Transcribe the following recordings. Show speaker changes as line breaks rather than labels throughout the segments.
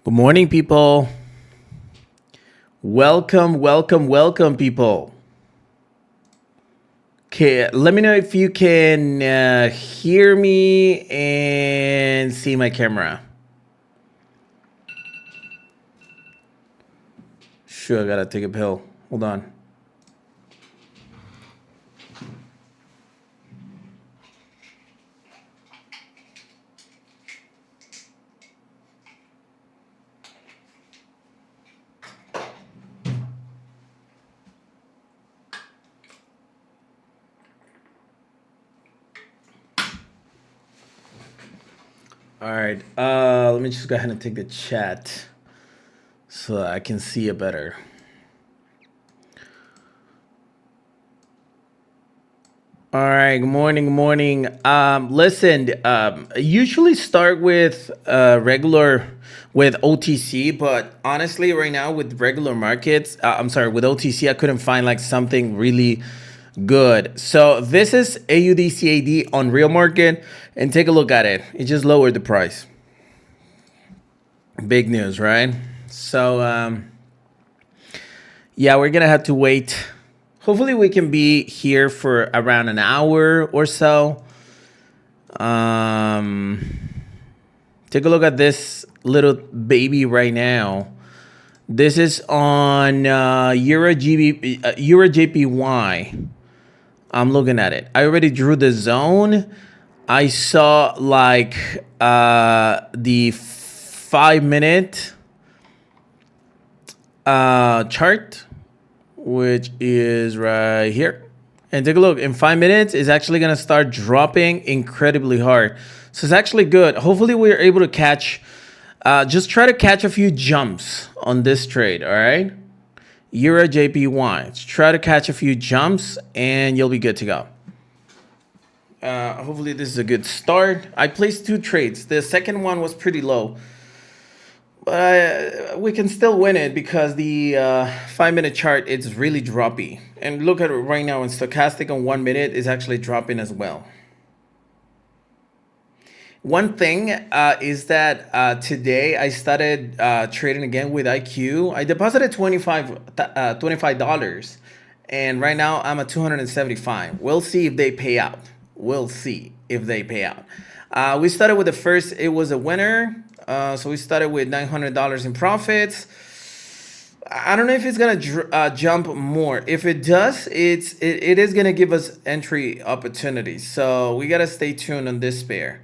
Good morning, people. Welcome, people. Okay, let me know if you can hear me and see my camera. Sure, I gotta take a pill. Hold on. All right. Let me just go ahead and take the chat so I can see it better. All right. Good morning. Good morning. Listen. Usually start with regular with OTC, but honestly, right now with regular markets, I'm sorry, with OTC, I couldn't find like something really good. So this is AUDCAD on real market, and take a look at it. It just lowered the price. Big news, right? So yeah, we're gonna have to wait. Hopefully, we can be here for around an hour or so. Take a look at this little baby right now. This is on Euro JPY. I'm looking at it. I already drew the zone. I saw like the 5 minute chart, which is right here. And take a look. In 5 minutes, it's actually going to start dropping incredibly hard. So it's actually good. Hopefully, we're able to catch, just try to catch a few jumps on this trade, all right? Euro JPY. Let's try to catch a few jumps, and you'll be good to go. Hopefully, this is a good start. I placed 2 trades. The second one was pretty low. We can still win it because the 5 minute chart is really droppy. And look at it right now in stochastic on 1 minute is actually dropping as well. One thing is that today I started trading again with IQ. I deposited $25, and right now I'm at 275. We'll see if they pay out. We'll see if they pay out. We started with the first. It was a winner. So we started with $900 in profits. I don't know if it's gonna jump more. If it does, it is gonna give us entry opportunities. So we gotta stay tuned on this pair,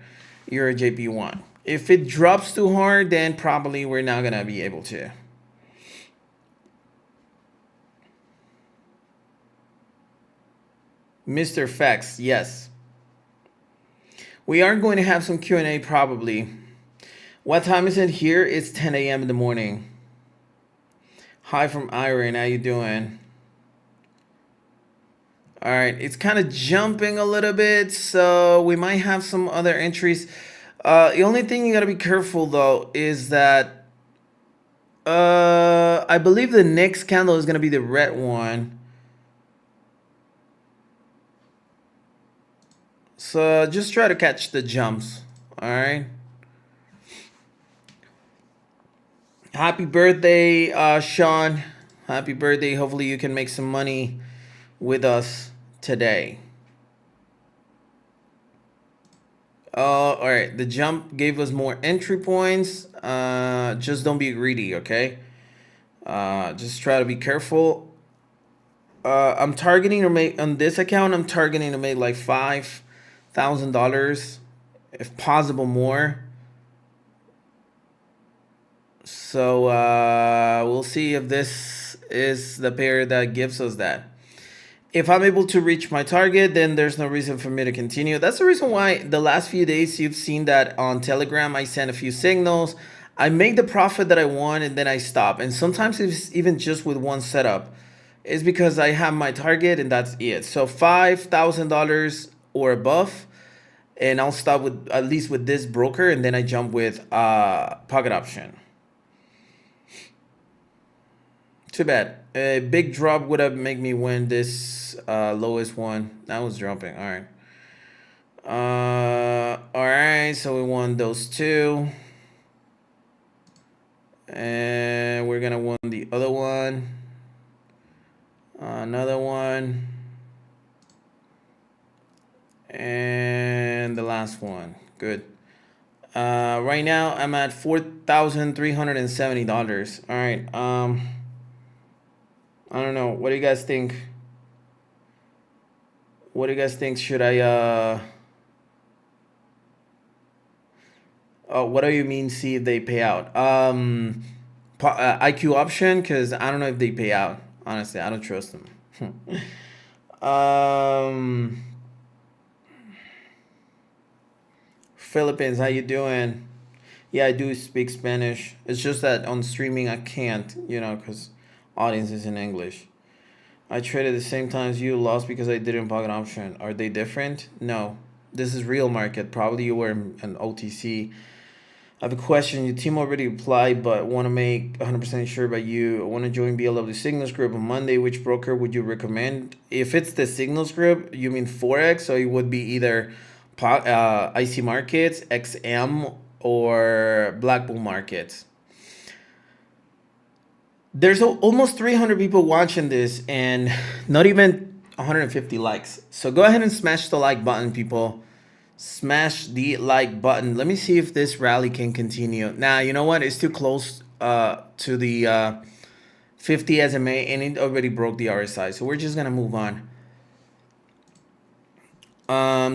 Euro JP1. If it drops too hard, then probably we're not gonna be able to. Mr. Fax, yes. We are going to have some Q&A probably. What time is it here? It's 10 a.m. in the morning. Hi from Iron. How you doing? All right. It's kind of jumping a little bit, so we might have some other entries. The only thing you got to be careful, though, is that I believe the next candle is going to be the red one. So just try to catch the jumps. All right. Happy birthday, Sean. Happy birthday. Hopefully you can make some money with us today. All right. The jump gave us more entry points. Just don't be greedy, okay? Just try to be careful. I'm targeting to make on this account. I'm targeting to make like $5,000, if possible more. So we'll see if this is the pair that gives us that. If I'm able to reach my target, then there's no reason for me to continue. That's the reason why the last few days you've seen that on Telegram, I send a few signals. I make the profit that I want and then I stop. And sometimes it's even just with one setup. It's because I have my target and that's it. So $5,000 or above. And I'll stop with at least with this broker and then I jump with pocket option. Too bad. A big drop would have made me win this lowest one. That was dropping. All right. All right. So we won those two. And we're gonna want the other one, another one, and the last one. Good. Right now I'm at $4,370. All right. I don't know. What do you guys think? What do you guys think? Should I what do you mean? See if they pay out? IQ option, because I don't know if they pay out. Honestly, I don't trust them. um, Philippines, how you doing? Yeah, I do speak Spanish. It's just that on streaming I can't, because audience is in English. I traded the same time as you, lost because I didn't pocket option. Are they different? No. This is real market. Probably you were an OTC. I have a question. Your team already applied, but want to make 100% sure about you. I want to join BLW Signals Group on Monday. Which broker would you recommend? If it's the Signals Group, you mean Forex, so it would be either IC Markets, XM, or Black Bull Markets. There's almost 300 people watching this and not even 150 likes. So go ahead and smash the like button, people. Smash the like button. Let me see if this rally can continue. Nah, you know what? It's too close to the 50 SMA and it already broke the RSI. So we're just going to move on.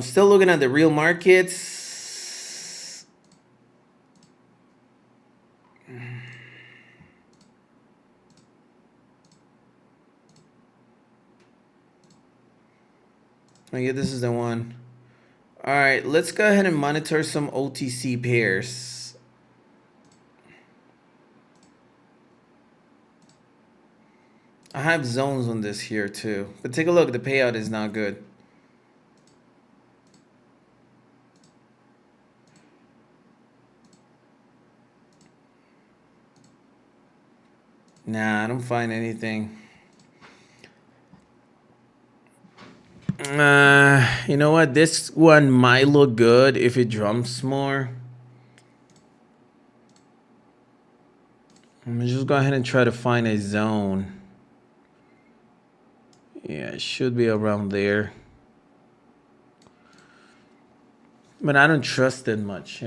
Still looking at the real markets. Okay, this is the one. All right, let's go ahead and monitor some OTC pairs. I have zones on this here too, but take a look. The payout is not good. Nah, I don't find anything. You know what? This one might look good if it jumps more. Let me just go ahead and try to find a zone. Yeah, it should be around there. But I don't trust it much,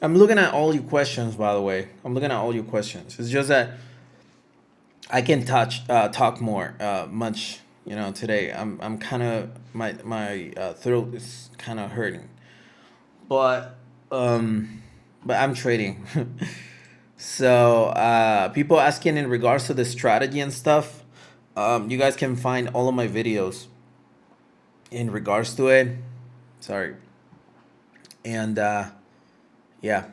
I'm looking at all your questions, by the way. I'm looking at all your questions. It's just that I can talk more much, today. I'm kind of my throat is kind of hurting, but I'm trading. So people asking in regards to the strategy and stuff. You guys can find all of my videos in regards to it. Sorry, and yeah.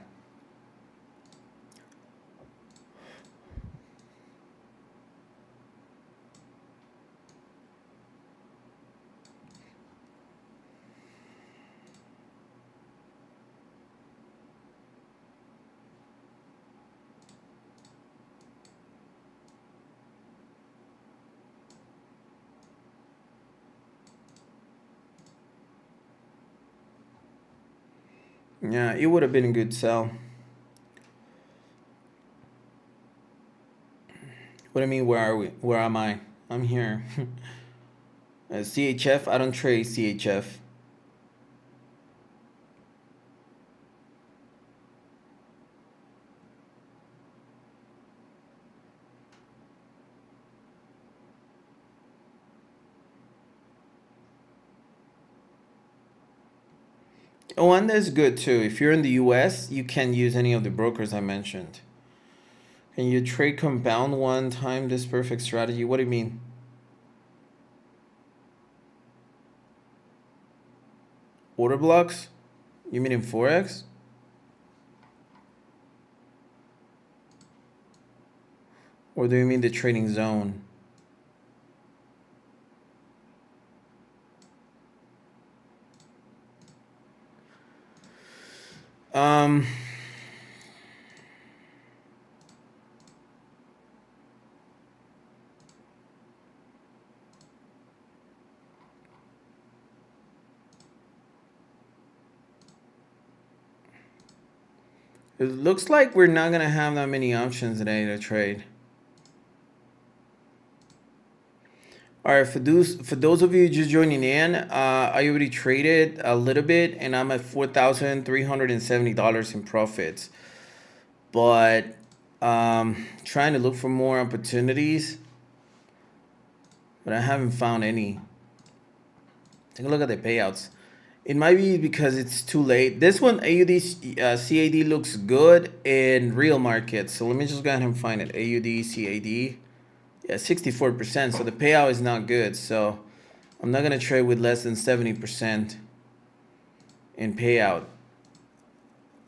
Yeah, it would have been a good sell. What do you mean? Where are we? Where am I? I'm here. CHF. I don't trade CHF. Oh, and that's good too. If you're in the US, you can use any of the brokers I mentioned. Can you trade compound one time this perfect strategy? What do you mean? Order blocks? You mean in Forex? Or do you mean the trading zone? It looks like we're not gonna have that many options today to trade. All right, for those of you just joining in, I already traded a little bit, and I'm at $4,370 in profits. But trying to look for more opportunities, but I haven't found any. Take a look at the payouts. It might be because it's too late. This one, AUD CAD looks good in real markets. So let me just go ahead and find it. AUD CAD. Yeah, 64%. So the payout is not good. So I'm not going to trade with less than 70% in payout.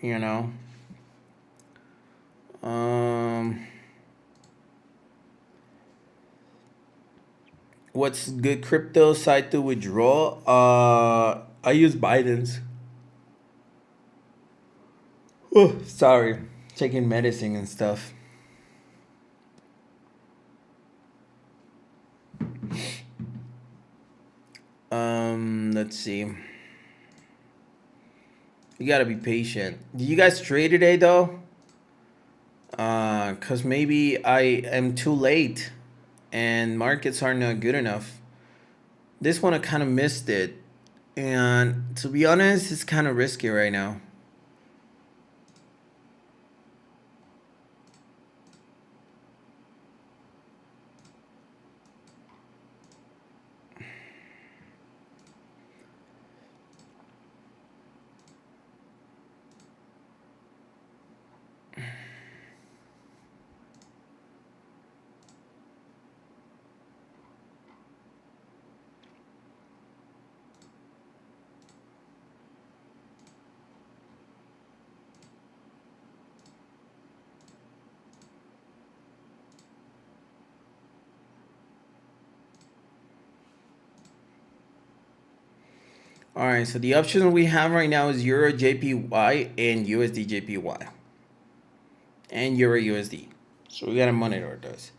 You know. What's good crypto site to withdraw? I use Binance. Oh, sorry. Taking medicine and stuff. Let's see. You gotta be patient. Do you guys trade today though? Cause maybe I am too late and markets are not good enough. This one I kind of missed it. And to be honest, it's kind of risky right now. All right, so the option we have right now is Euro JPY and USD JPY and Euro USD. So we gotta monitor those.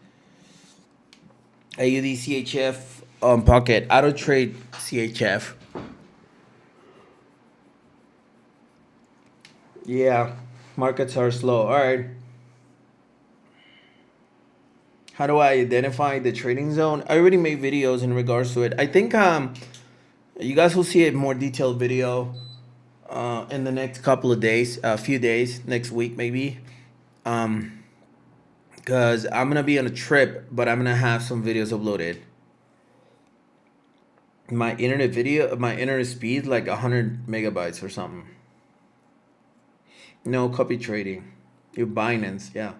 AUD CHF pocket auto trade CHF. Yeah, markets are slow. All right. How do I identify the trading zone? I already made videos in regards to it. I think you guys will see a more detailed video in the next couple of days, a few days, next week maybe. Because I'm gonna be on a trip, but I'm gonna have some videos uploaded. My internet speed like 100 megabytes or something. No copy trading. Your Binance, yeah.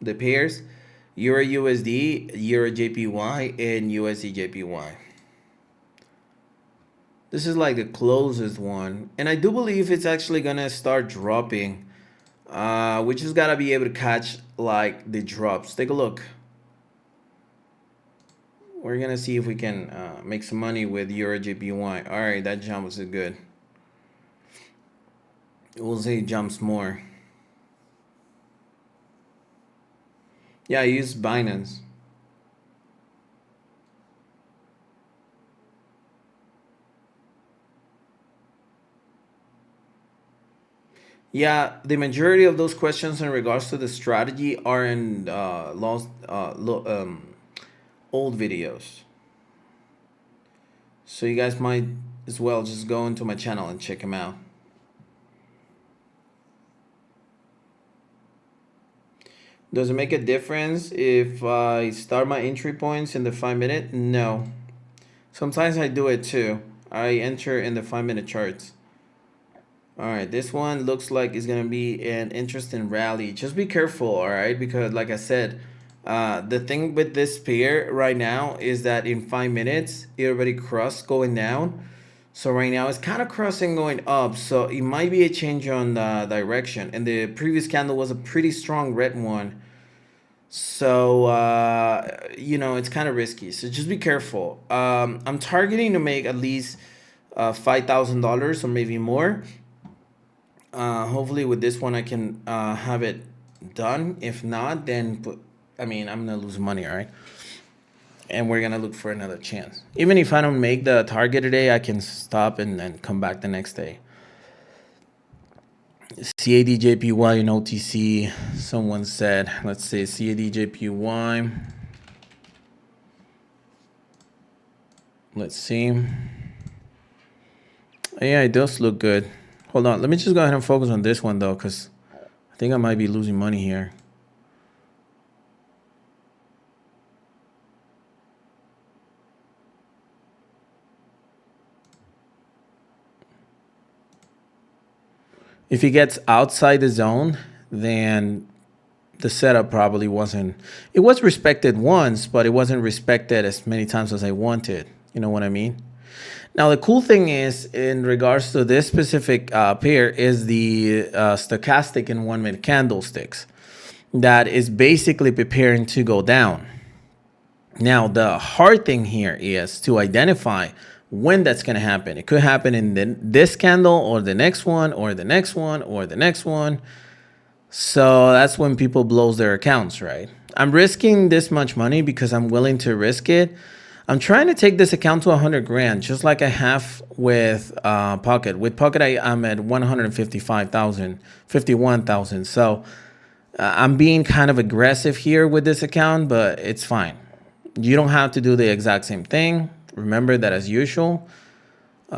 The pairs, Euro USD, Euro JPY, and USD JPY. This is like the closest one, and I do believe it's actually gonna start dropping. We just gotta be able to catch like the drops. Take a look. We're gonna see if we can make some money with Euro JPY. All right, that jump was good. We'll see it jumps more. Yeah, I use Binance. Yeah, the majority of those questions in regards to the strategy are in old videos. So you guys might as well just go into my channel and check them out. Does it make a difference if I start my entry points in the 5 minute? No. Sometimes I do it too. I enter in the 5 minute charts. All right, this one looks like it's gonna be an interesting rally. Just be careful, all right, because like I said, the thing with this pair right now is that in 5 minutes it already crossed going down. So right now it's kind of crossing going up. So it might be a change on the direction. And the previous candle was a pretty strong red one. So it's kind of risky. So just be careful. I'm targeting to make at least $5,000 or maybe more. Hopefully with this one I can have it done. If not, then I mean, I'm gonna lose money, all right? And we're gonna look for another chance. Even if I don't make the target today, I can stop and then come back the next day. CADJPY and OTC. Someone said, let's say CADJPY. Let's see. Yeah, it does look good. Hold on. Let me just go ahead and focus on this one, though, because I think I might be losing money here. If he gets outside the zone, then the setup probably wasn't. It was respected once, but it wasn't respected as many times as I wanted. You know what I mean? Now, the cool thing is, in regards to this specific pair, is the stochastic and 1 minute candlesticks that is basically preparing to go down. Now, the hard thing here is to identify when that's going to happen. It could happen in this candle or the next one or the next one or the next one. So that's when people blows their accounts, right? I'm risking this much money because I'm willing to risk it. I'm trying to take this account to 100 grand, just like I have with Pocket. With Pocket, I'm at 155,000, 51,000. So I'm being kind of aggressive here with this account, but it's fine. You don't have to do the exact same thing. Remember that, as usual, you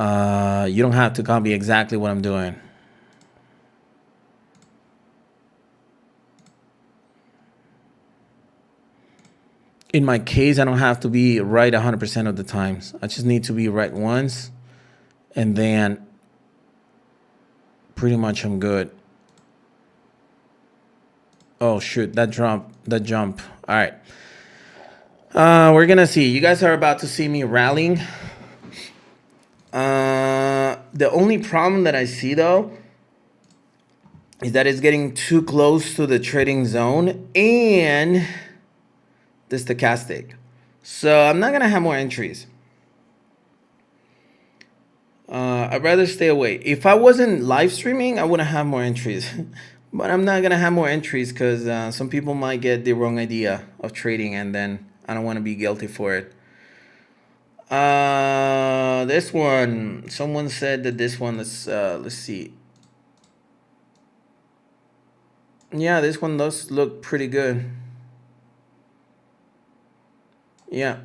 don't have to copy exactly what I'm doing. In my case, I don't have to be right 100% of the times. I just need to be right once, and then pretty much I'm good. Oh, shoot, that jump. All right. We're going to see. You guys are about to see me rallying. The only problem that I see, though, is that it's getting too close to the trading zone and the stochastic. So I'm not going to have more entries. I'd rather stay away. If I wasn't live streaming, I wouldn't have more entries. But I'm not going to have more entries because some people might get the wrong idea of trading, and then I don't want to be guilty for it. This one, someone said that this one, let's see. Yeah, this one does look pretty good. Yeah,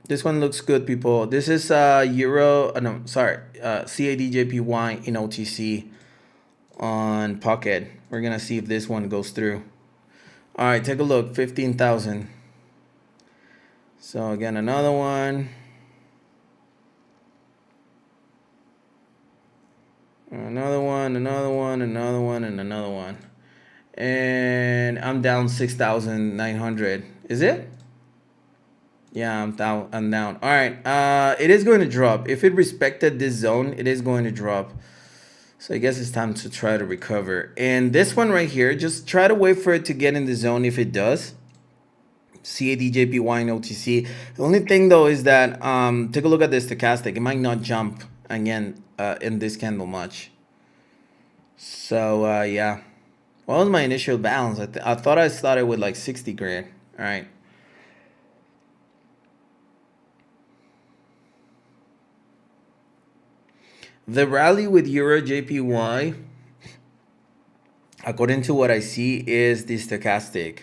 this one looks good, people. This is Euro, no, sorry, CADJPY in OTC on Pocket. We're gonna see if this one goes through. All right, take a look, 15,000. So again, another one. Another one, another one, another one, and another one. And I'm down 6,900. Is it? Yeah, I'm down. I'm down. All right. It is going to drop. If it respected this zone, it is going to drop. So I guess it's time to try to recover. And this one right here, just try to wait for it to get in the zone. If it does, CADJPY and OTC. The only thing though is that take a look at this stochastic. It might not jump again in this candle much. So yeah. What was my initial balance? I thought I started with like 60 grand. All right. The rally with Euro JPY, according to what I see, is the stochastic.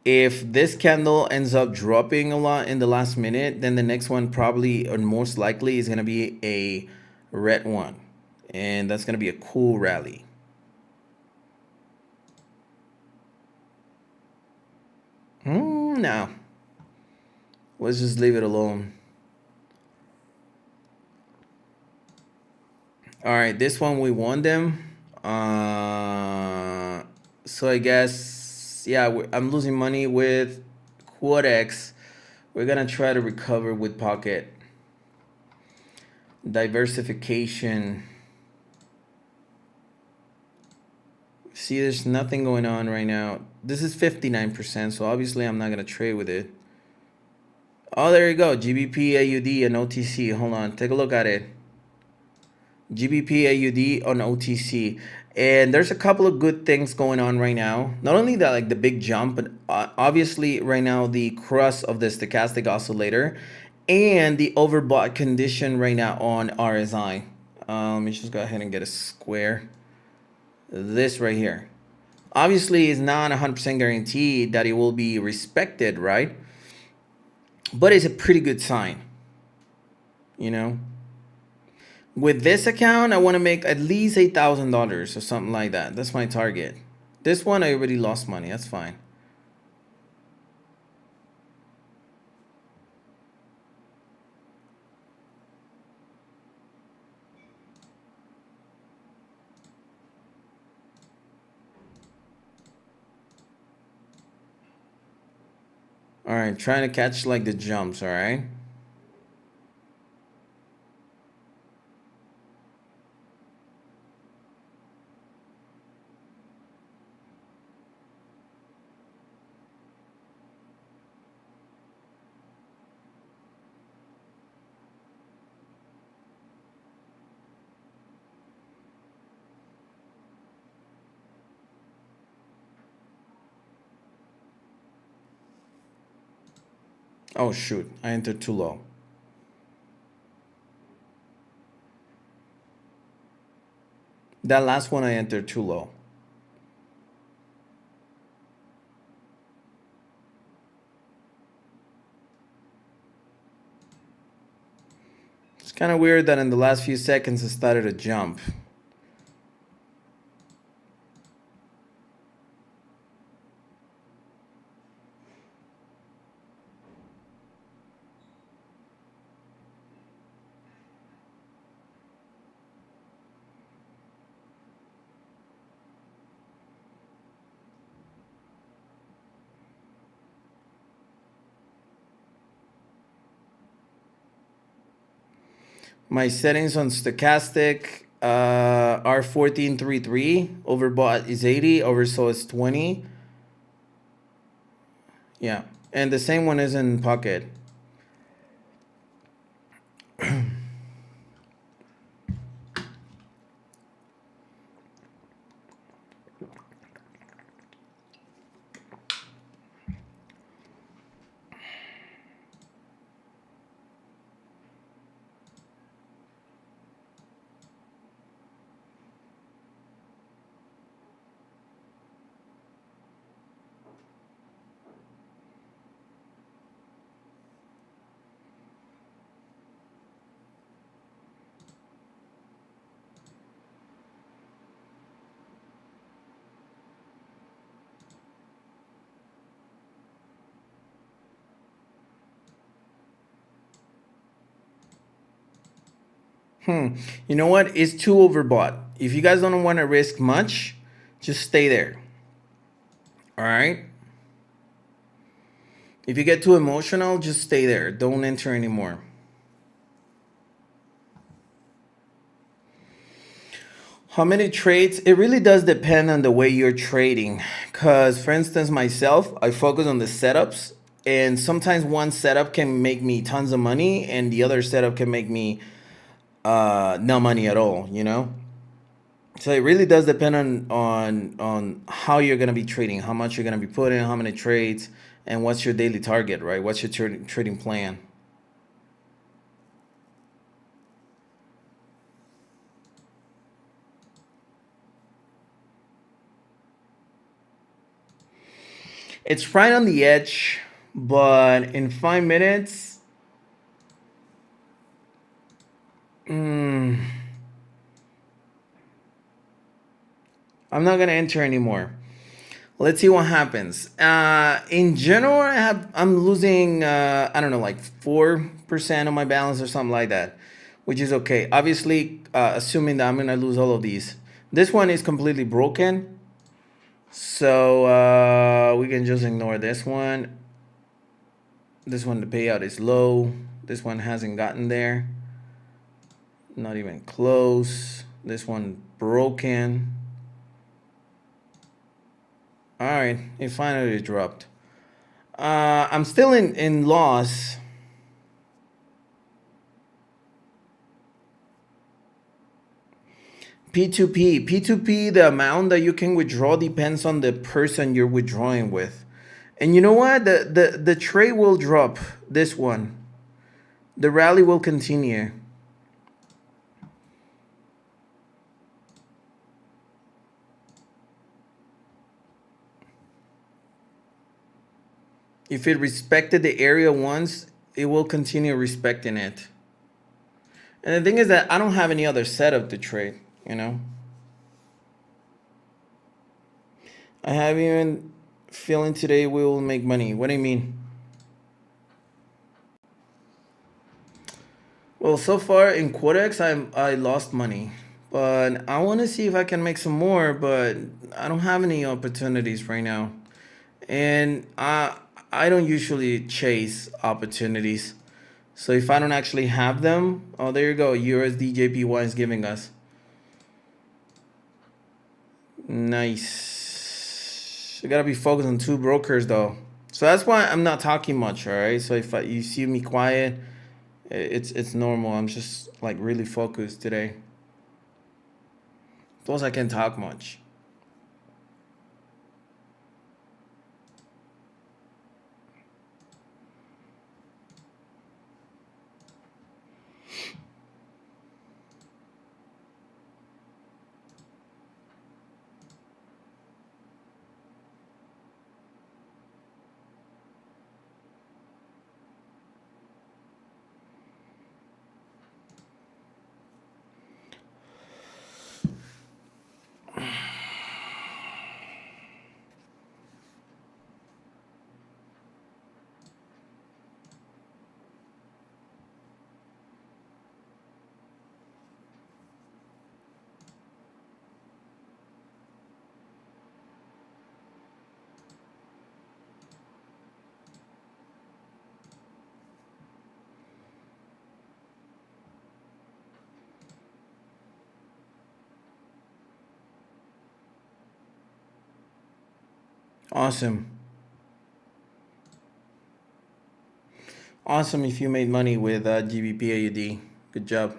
If this candle ends up dropping a lot in the last minute, then the next one probably, or most likely, is going to be a red one. And that's going to be a cool rally. No. Let's just leave it alone. All right, this one we won them. So I guess, yeah, I'm losing money with QuadX. We're gonna try to recover with Pocket. Diversification. See, there's nothing going on right now. This is 59%, so obviously I'm not gonna trade with it. Oh, there you go. GBP, AUD, and OTC. Hold on, take a look at it. GBP AUD on OTC. And there's a couple of good things going on right now. Not only that, like the big jump, but obviously right now the crust of the stochastic oscillator and the overbought condition right now on RSI. Let me just go ahead and get a square. This right here. Obviously, it's not 100% guaranteed that it will be respected, right? But it's a pretty good sign, you know? With this account, I want to make at least $8,000 or something like that. That's my target. This one, I already lost money. That's fine. All right, trying to catch like the jumps, all right? Oh, shoot. I entered too low. That last one I entered too low. It's kind of weird that in the last few seconds it started to jump. My settings on stochastic are 1433. Overbought is 80. Oversold is 20. Yeah. And the same one is in pocket. You know what? It's too overbought. If you guys don't want to risk much, just stay there. All right? If you get too emotional, just stay there. Don't enter anymore. How many trades? It really does depend on the way you're trading. Because, for instance, myself, I focus on the setups. And sometimes one setup can make me tons of money, and the other setup can make me no money at all, you know? So it really does depend on how you're gonna be trading, how much you're gonna be putting, how many trades, and what's your daily target, right? What's your trading plan? It's right on the edge, but in 5 minutes, I'm not gonna enter anymore. Let's see what happens. In general, I'm losing I don't know, like 4% of my balance or something like that, which is okay. Obviously, assuming that I'm gonna lose all of these. This one is completely broken, so we can just ignore this one. This one, the payout is low. This one hasn't gotten there. Not even close. This one broken. All right, it finally dropped. I'm still in loss. P2P. P2P, the amount that you can withdraw depends on the person you're withdrawing with. And you know what? The trade will drop. This one. The rally will continue. If it respected the area once, it will continue respecting it. And the thing is that I don't have any other setup to trade, you know? I have even feeling today we will make money. What do you mean? Well, so far in Quotex, I lost money. But I want to see if I can make some more, but I don't have any opportunities right now. And I don't usually chase opportunities. So if I don't actually have them, oh, there you go. USDJPY is giving us. Nice. You gotta be focused on 2 brokers though. So that's why I'm not talking much, all right? So if you see me quiet, it's normal. I'm just like really focused today. Plus I can't talk much. Awesome. Awesome if you made money with GBP AUD. Good job.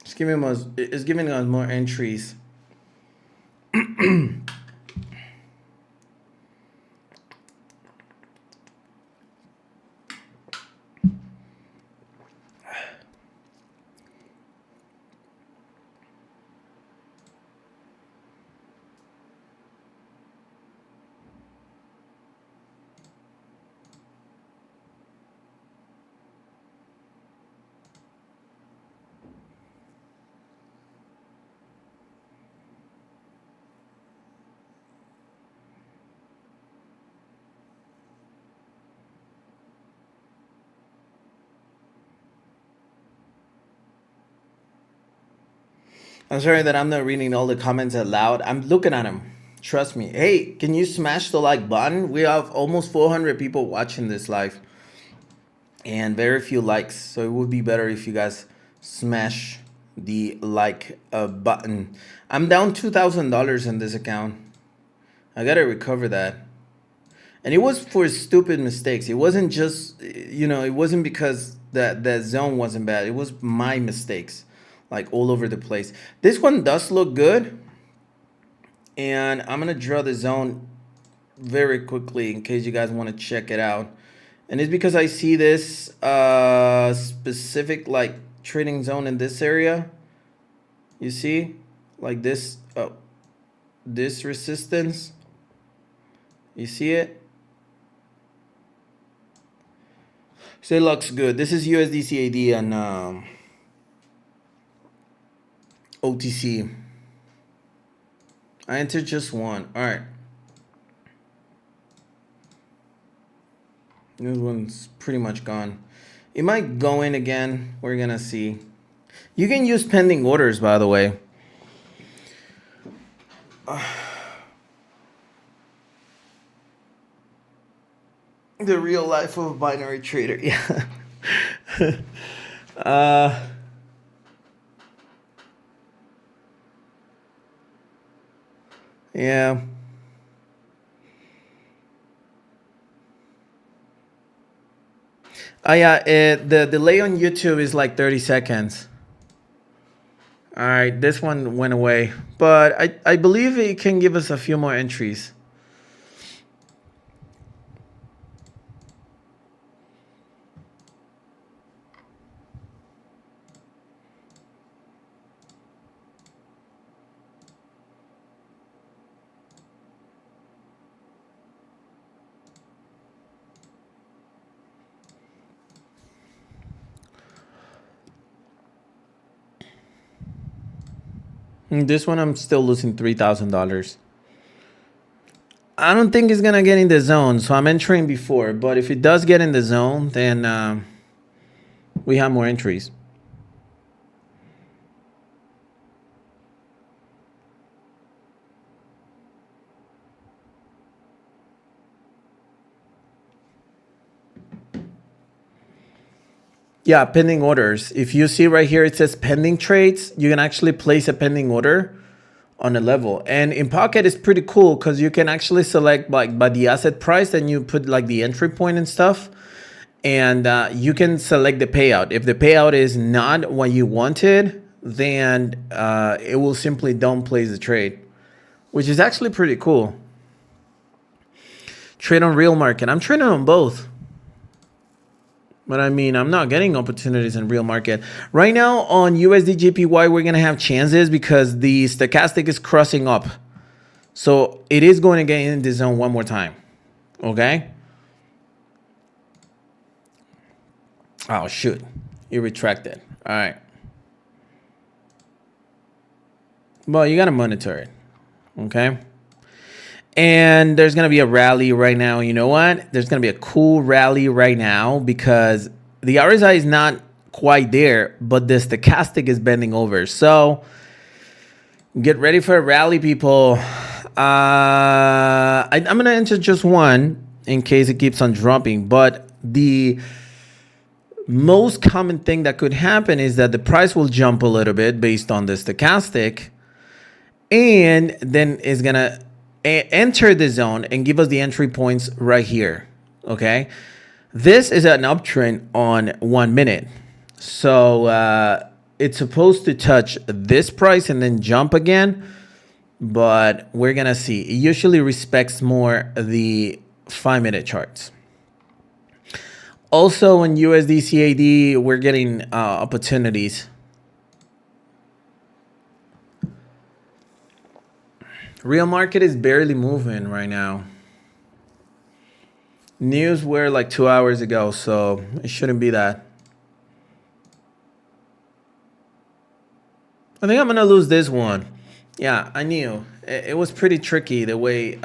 It's giving us more entries. I'm sorry that I'm not reading all the comments out loud. I'm looking at them. Trust me. Hey, can you smash the like button? We have almost 400 people watching this live and very few likes. So it would be better if you guys smash the like button. I'm down $2,000 in this account. I gotta recover that. And it was for stupid mistakes. It wasn't just, you know, it wasn't because that zone wasn't bad. It was my mistakes, like all over the place. This one does look good. And I'm going to draw the zone very quickly in case you guys want to check it out. And it's because I see this specific like trading zone in this area. You see, like this, this resistance. You see it? So it looks good. This is USDCAD and OTC. I entered just one. All right. This one's pretty much gone. It might go in again. We're gonna see. You can use pending orders, by the way. The real life of a binary trader. Yeah. Yeah. Oh yeah, the delay on YouTube is like 30 seconds. All right, this one went away, but I believe it can give us a few more entries. This one I'm still losing $3,000. I don't think it's gonna get in the zone, so I'm entering before. But if it does get in the zone, then we have more entries. Yeah, pending orders. If you see right here, it says pending trades. You can actually place a pending order on a level. And in Pocket, it's pretty cool because you can actually select like by the asset price, and you put like the entry point and stuff. And you can select the payout. If the payout is not what you wanted, then it will simply don't place the trade, which is actually pretty cool. Trade on real market. I'm trading on both. But I mean, I'm not getting opportunities in real market. Right now on USD JPY, we're going to have chances because the stochastic is crossing up. So it is going to get in the zone one more time. Okay. Oh, shoot. You retracted. All right. Well, you got to monitor it. Okay. And there's going to be a rally right now. You know what? There's going to be a cool rally right now because the RSI is not quite there, but the stochastic is bending over. So get ready for a rally, people. I'm going to enter just one in case it keeps on dropping. But the most common thing that could happen is that the price will jump a little bit based on the stochastic. And then it's going to enter the zone and give us the entry points right here. Okay, this is an uptrend on 1 minute, so it's supposed to touch this price and then jump again, but we're gonna see. It usually respects more the 5-minute charts. Also in USD CAD, we're getting opportunities. Real market is barely moving right now. News were like 2 hours ago, so it shouldn't be that. I think I'm going to lose this one. Yeah, I knew. It was pretty tricky the way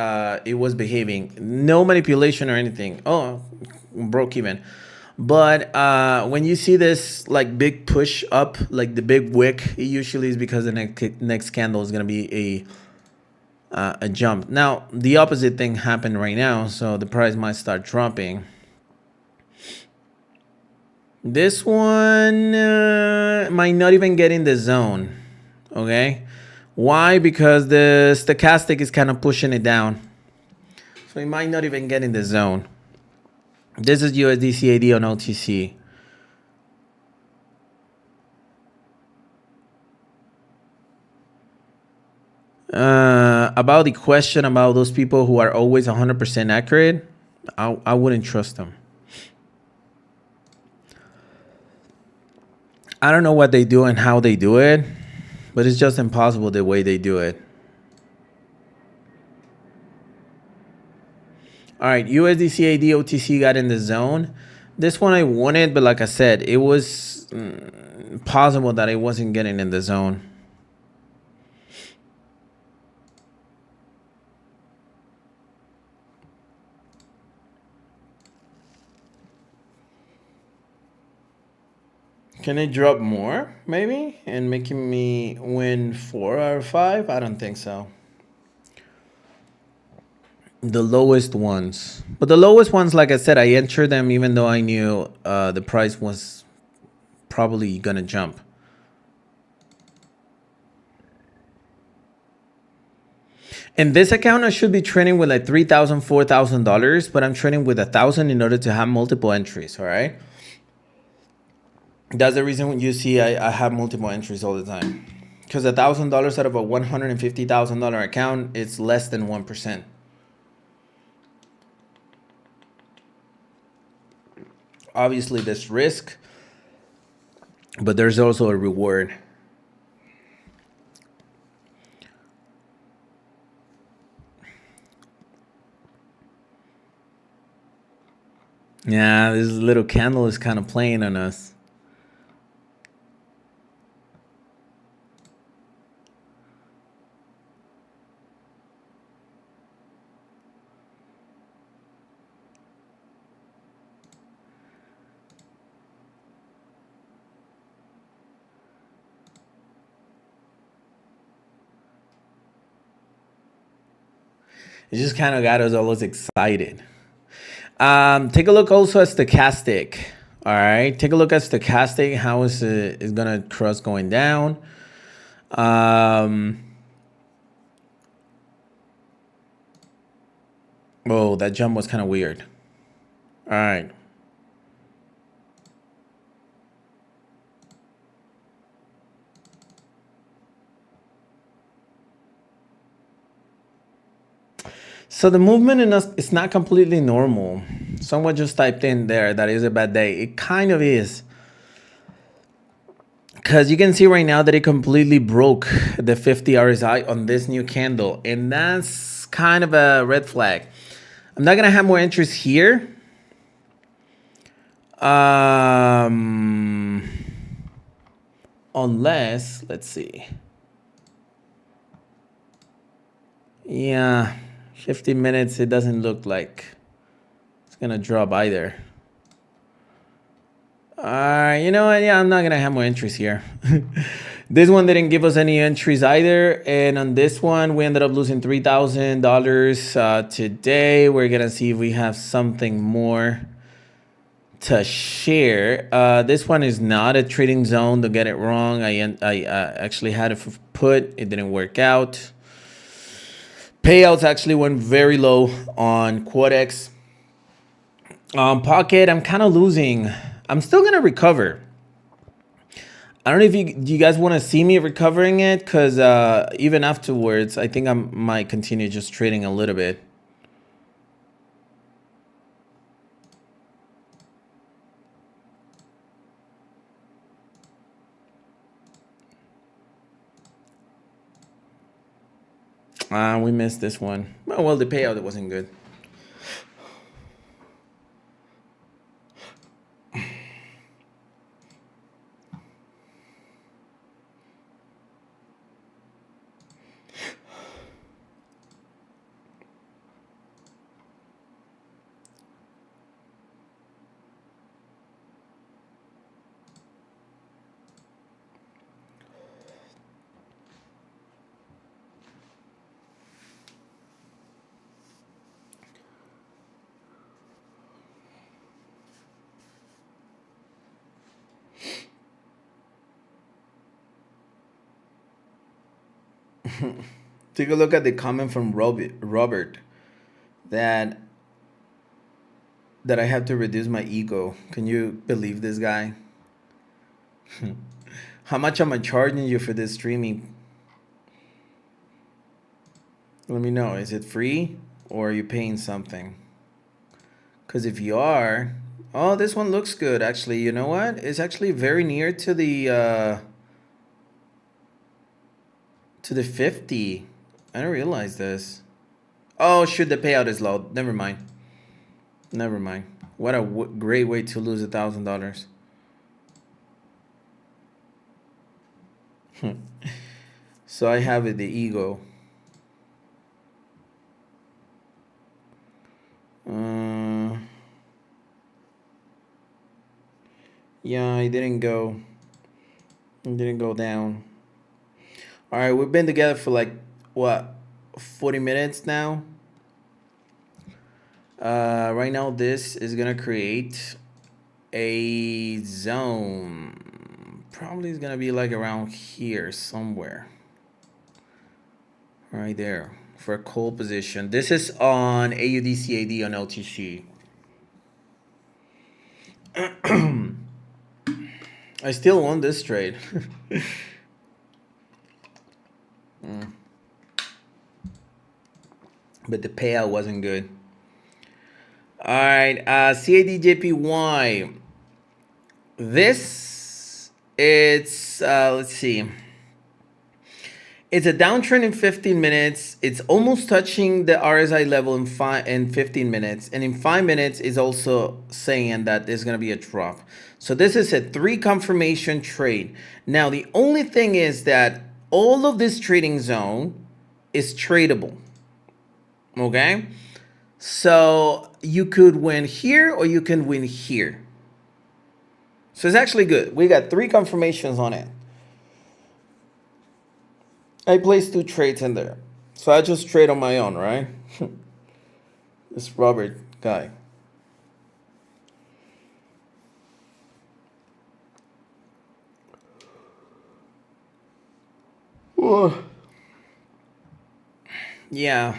it was behaving. No manipulation or anything. Oh, broke even. But when you see this like big push up, like the big wick, it usually is because the next candle is going to be a jump. Now the opposite thing happened right now, so the price might start dropping. This one might not even get in the zone. Okay, why? Because the stochastic is kind of pushing it down, so it might not even get in the zone. This is USD CAD on OTC. About the question about those people who are always 100% accurate, I wouldn't trust them. I don't know what they do and how they do it, but it's just impossible the way they do it. All right, USD CAD OTC got in the zone. This one I wanted, but like I said, it was possible that it wasn't getting in the zone. Can it drop more, maybe, and making me win 4 out of 5? I don't think so. The lowest ones. But the lowest ones, like I said, I entered them even though I knew the price was probably going to jump. In this account, I should be trading with like $3,000, $4,000, but I'm trading with $1,000 in order to have multiple entries, all right? That's the reason when you see I have multiple entries all the time. Because $1,000 out of a $150,000 account, it's less than 1%. Obviously, there's risk, but there's also a reward. Yeah, this little candle is kind of playing on us. It just kind of got us almost excited. Take a look also at stochastic. All right, take a look at stochastic. How is gonna cross going down? Oh, that jump was kind of weird. All right. So the movement in us is not completely normal. Someone just typed in there that is a bad day. It kind of is. Because you can see right now that it completely broke the 50 RSI on this new candle. And that's kind of a red flag. I'm not going to have more entries here. Unless, let's see. Yeah, 50 minutes, it doesn't look like it's going to drop either. You know what? Yeah, I'm not going to have more entries here. This one didn't give us any entries either. And on this one, we ended up losing $3,000 today. We're going to see if we have something more to share. This one is not a trading zone. Don't get it wrong. I actually had it put. It didn't work out. Payouts actually went very low on Quotex. Pocket, I'm kind of losing. I'm still going to recover. I don't know if you guys want to see me recovering it, because even afterwards, I think I might continue just trading a little bit. We missed this one. Well, the payout, it wasn't good. Take a look at the comment from Robert that I have to reduce my ego. Can you believe this guy? How much am I charging you for this streaming? Let me know. Is it free or are you paying something? Because if you are, oh, this one looks good. Actually, you know what? It's actually very near to the 50. I didn't realize this. Oh, shoot, the payout is low. Never mind. Never mind. What a great way to lose $1,000. So I have it, the ego. Yeah, it didn't go. It didn't go down. All right, we've been together for like what, 40 minutes now. Right now, this is gonna create a zone. Probably is gonna be like around here somewhere. Right there for a call position. This is on AUDCAD on LTC. I still won this trade. But the payout wasn't good. All right, CADJPY. This, it's, let's see. It's a downtrend in 15 minutes. It's almost touching the RSI level in 15 minutes. And in 5 minutes is also saying that there's going to be a drop. So this is a 3 confirmation trade. Now, the only thing is that all of this trading zone is tradable. Okay? So you could win here or you can win here. So it's actually good. We got 3 confirmations on it. I placed 2 trades in there. So I just trade on my own, right? This Robert guy. Oh. Yeah.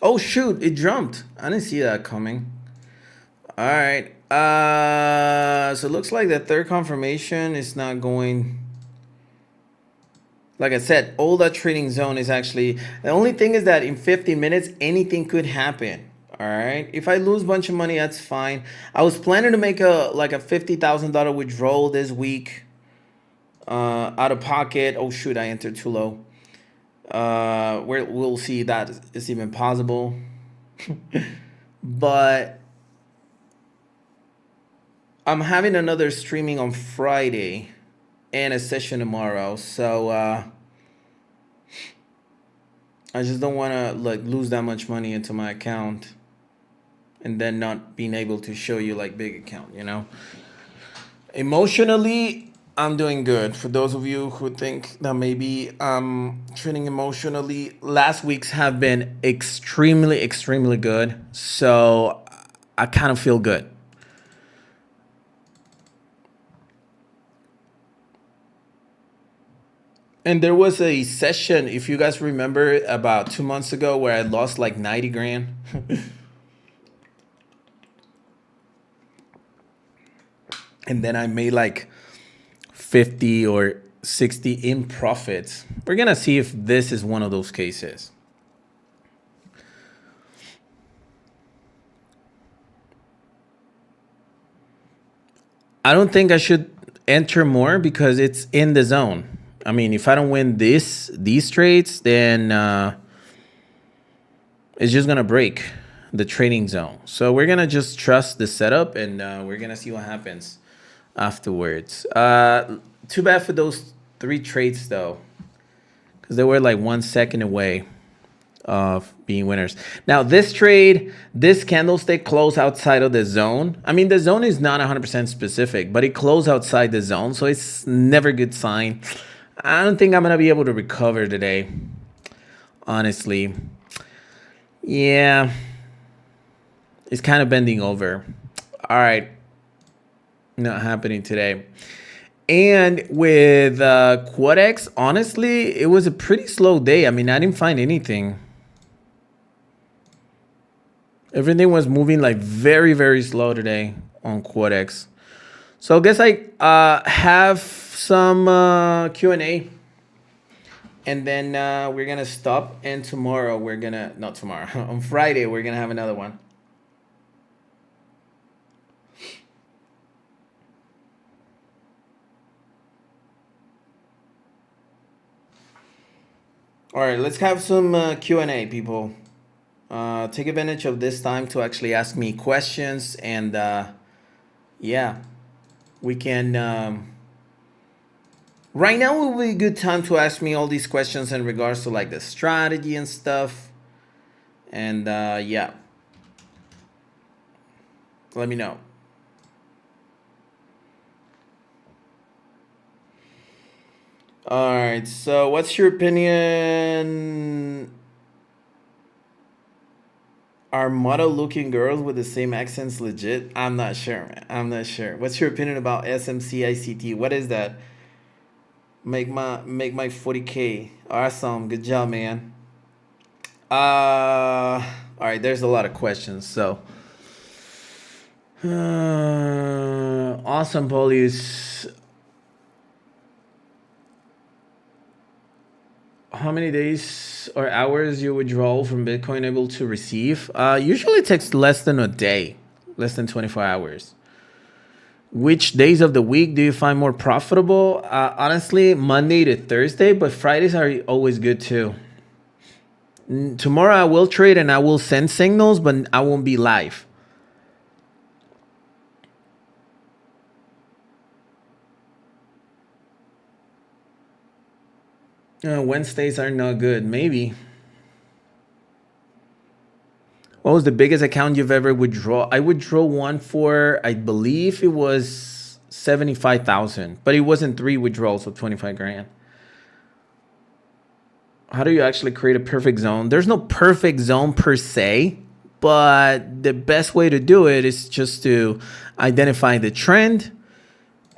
Oh shoot, it jumped. I didn't see that coming. All right. So it looks like the 3rd confirmation is not going. Like I said, all that trading zone is actually, the only thing is that in 15 minutes, anything could happen. All right. If I lose a bunch of money, that's fine. I was planning to make a $50,000 withdrawal this week, out of pocket. Oh shoot, I entered too low. We'll see that it's even possible. But I'm having another streaming on Friday and a session tomorrow, so I just don't want to like lose that much money into my account and then not being able to show you like big account, you know. Emotionally, I'm doing good. For those of you who think that maybe I'm trading emotionally, last week's have been extremely good, so I kind of feel good. And there was a session, if you guys remember, about 2 months ago where I lost like 90 grand. And then I made like 50 or 60 in profits. We're going to see if this is one of those cases. I don't think I should enter more because it's in the zone. I mean, if I don't win these trades, then it's just gonna break the trading zone. So we're gonna just trust the setup, and we're gonna see what happens afterwards. Too bad for those 3 trades though, because they were like 1 second away of being winners. Now this trade, this candlestick closed outside of the zone. I mean, the zone is not 100% specific, but it closed outside the zone, so it's never a good sign. I don't think I'm gonna be able to recover today, honestly. Yeah, it's kind of bending over. All right, not happening today. And with Quadex, honestly, it was a pretty slow day. I mean, I didn't find anything. Everything was moving like very slow today on Quadex. So I guess I have some Q&A. And then we're going to stop. And tomorrow we're going to, not tomorrow, on Friday, we're going to have another one. All right, let's have some Q&A, people. Take advantage of this time to actually ask me questions. And yeah, we can... right now will be a good time to ask me all these questions in regards to like the strategy and stuff. And yeah, let me know. All right, so what's your opinion? Are model looking girls with the same accents legit? I'm not sure, man. I'm not sure. What's your opinion about SMCICT? What is that? Make my 40K. Awesome. Good job, man. All right, there's a lot of questions. So Awesome, Polius. How many days or hours you withdraw from Bitcoin able to receive? Usually it takes less than a day, less than 24 hours. Which days of the week do you find more profitable? Honestly, Monday to Thursday, but Fridays are always good too. Tomorrow I will trade and I will send signals, but I won't be live. Wednesdays are not good. Maybe. What was the biggest account you've ever withdraw? I withdrew one for, I believe it was 75,000, but it wasn't 3 withdrawals of 25 grand. How do you actually create a perfect zone? There's no perfect zone per se, but the best way to do it is just to identify the trend.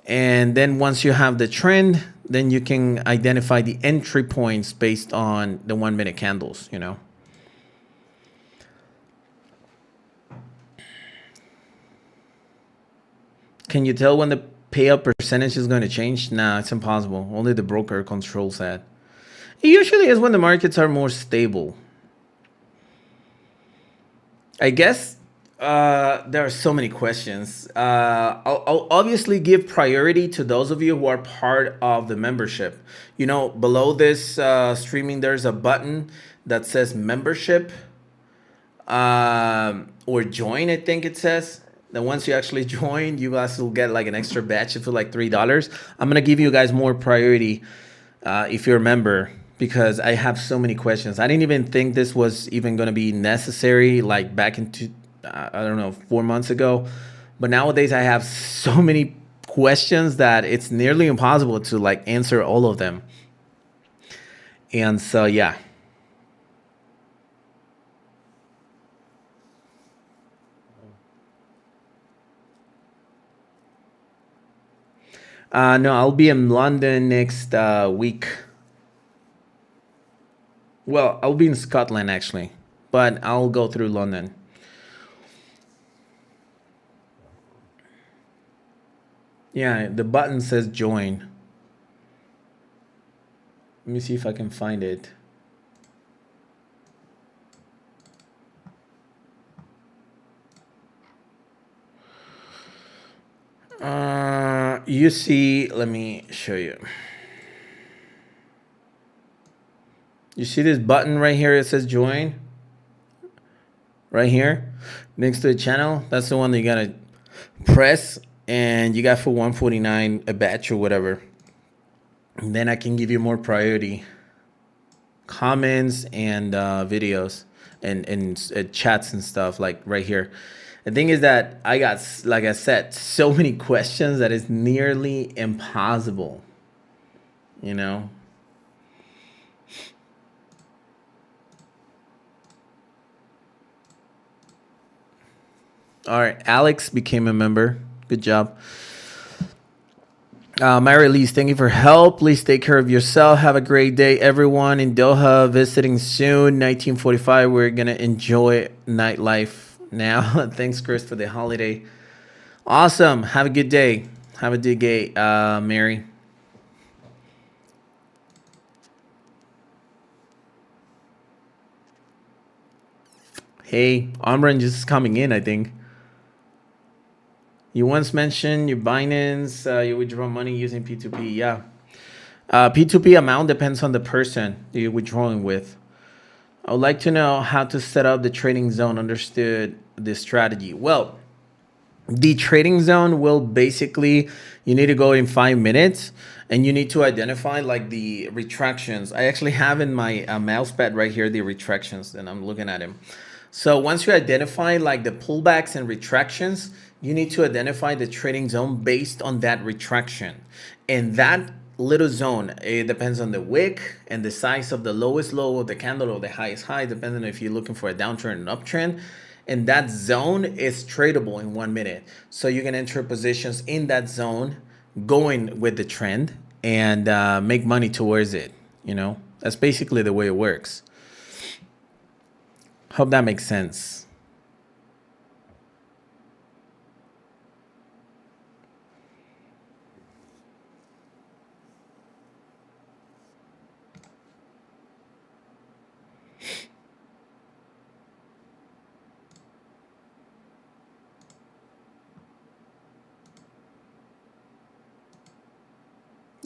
And then once you have the trend, then you can identify the entry points based on the 1 minute candles, you know. Can you tell when the payout percentage is going to change? Nah, it's impossible. Only the broker controls that. It usually is when the markets are more stable. I guess there are so many questions. I'll obviously give priority to those of you who are part of the membership. You know, below this streaming, there's a button that says membership or join, I think it says. Then once you actually join, you guys will get like an extra batch for like $3. I'm going to give you guys more priority if you're a member, because I have so many questions. I didn't even think this was even going to be necessary like back into, I don't know, 4 months ago. But nowadays I have so many questions that it's nearly impossible to like answer all of them. And so, yeah. No, I'll be in London next week. Well, I'll be in Scotland actually, but I'll go through London. Yeah, the button says join. Let me see if I can find it. You see, let me show you. You see this button right here? It says join. Right here, next to the channel. That's the one that you gotta press, and you got for 149 a batch or whatever. And then I can give you more priority, comments and videos and chats and stuff like right here. The thing is that I got, like I said, so many questions that it's nearly impossible, you know. All right, Alex became a member. Good job. Myra Elise, thank you for help. Please take care of yourself. Have a great day, everyone in Doha. Visiting soon, 1945. We're gonna enjoy nightlife now. Thanks, Chris, for the holiday. Awesome. Have a good day. Have a good day, Mary. Hey, Amran just coming in, I think. You once mentioned your Binance, you withdraw money using P2P. Yeah. P2P amount depends on the person you're withdrawing with. I would like to know how to set up the trading zone. Understood this strategy. Well, the trading zone will basically, you need to go in 5 minutes and you need to identify like the retractions. I actually have in my mouse pad right here the retractions, and I'm looking at them. So once you identify like the pullbacks and retractions, you need to identify the trading zone based on that retraction. And that little zone, it depends on the wick and the size of the lowest low of the candle or the highest high, depending on if you're looking for a downtrend and uptrend. And that zone is tradable in 1 minute. So you can enter positions in that zone going with the trend and make money towards it. You know, that's basically the way it works. Hope that makes sense.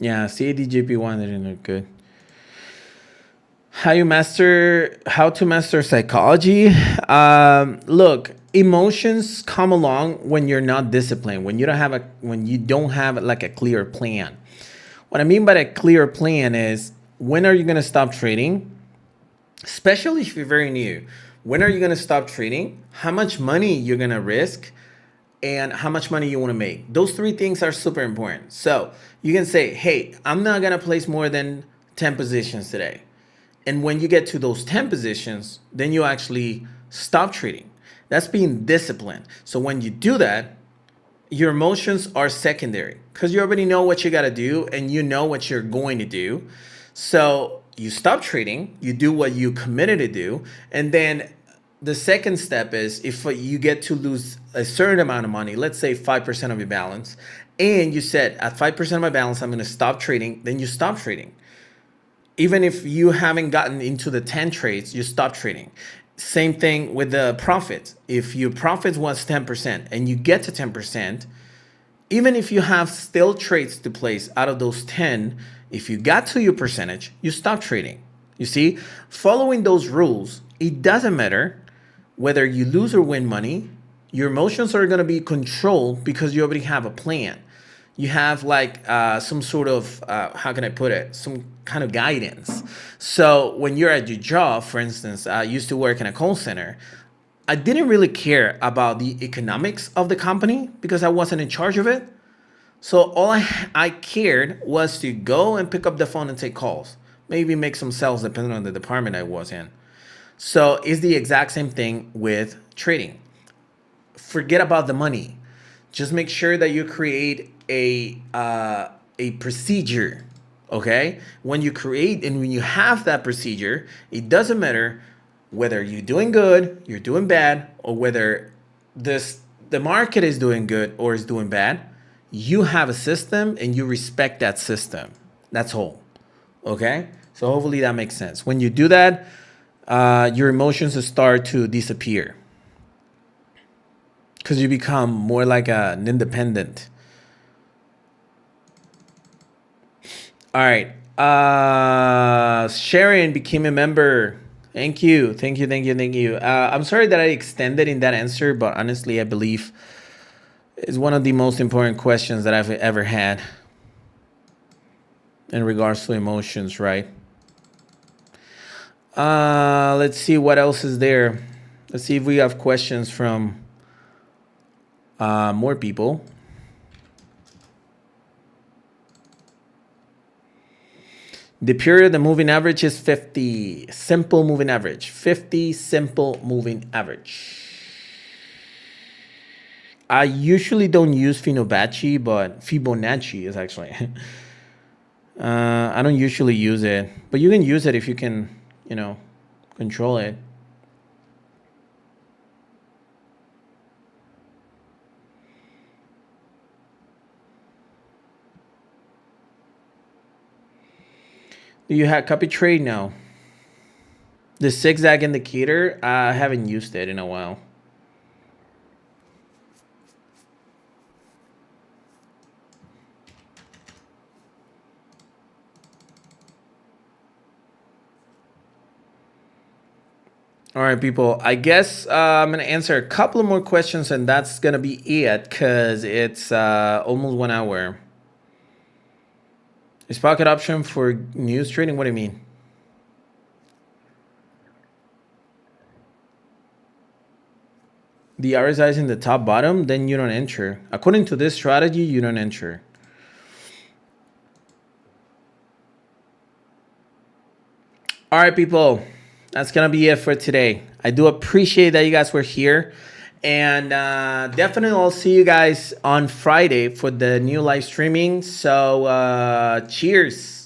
Yeah, CADJP1 didn't look good. How to master psychology. Look, emotions come along when you're not disciplined, when you don't have like a clear plan. What I mean by a clear plan is, when are you going to stop trading? Especially if you're very new. When are you going to stop trading? How much money you're going to risk? And how much money you want to make. Those three things are super important. So you can say, hey, I'm not going to place more than 10 positions today. And when you get to those 10 positions, then you actually stop trading. That's being disciplined. So when you do that, your emotions are secondary because you already know what you got to do and you know what you're going to do. So you stop trading, you do what you committed to do, and then the second step is, if you get to lose a certain amount of money, let's say 5% of your balance, and you said at 5% of my balance, I'm going to stop trading, then you stop trading. Even if you haven't gotten into the 10 trades, you stop trading. Same thing with the profit. If your profit was 10% and you get to 10%, even if you have still trades to place out of those 10, if you got to your percentage, you stop trading. You see, following those rules, it doesn't matter whether you lose or win money. Your emotions are going to be controlled because you already have a plan. You have like some sort of, how can I put it? Some kind of guidance. So when you're at your job, for instance, I used to work in a call center. I didn't really care about the economics of the company because I wasn't in charge of it. So all I cared was to go and pick up the phone and take calls, maybe make some sales depending on the department I was in. So it's the exact same thing with trading. Forget about the money. Just make sure that you create a procedure. Okay? When you create and when you have that procedure, it doesn't matter whether you're doing good, you're doing bad, or whether the market is doing good or is doing bad. You have a system and you respect that system. That's all. Okay? So hopefully that makes sense. When you do that, your emotions start to disappear because you become more like an independent. All right. Sharon became a member. Thank you. Thank you. Thank you. Thank you. I'm sorry that I extended in that answer, but honestly, I believe it's one of the most important questions that I've ever had in regards to emotions, right? Let's see what else is there. Let's see if we have questions from more people. The period, the moving average is 50. Simple moving average. 50 simple moving average. I usually don't use Fibonacci, but Fibonacci is actually. I don't usually use it, but you can use it if you can, control it. Do you have copy trade now? The zigzag indicator, I haven't used it in a while. All right, people. I guess I'm going to answer a couple of more questions, and that's going to be it because it's almost 1 hour. Is pocket option for news trading? What do you mean? The RSI is in the top bottom, then you don't enter. According to this strategy, you don't enter. All right, people. That's going to be it for today. I do appreciate that you guys were here. And definitely I'll see you guys on Friday for the new live streaming. So cheers.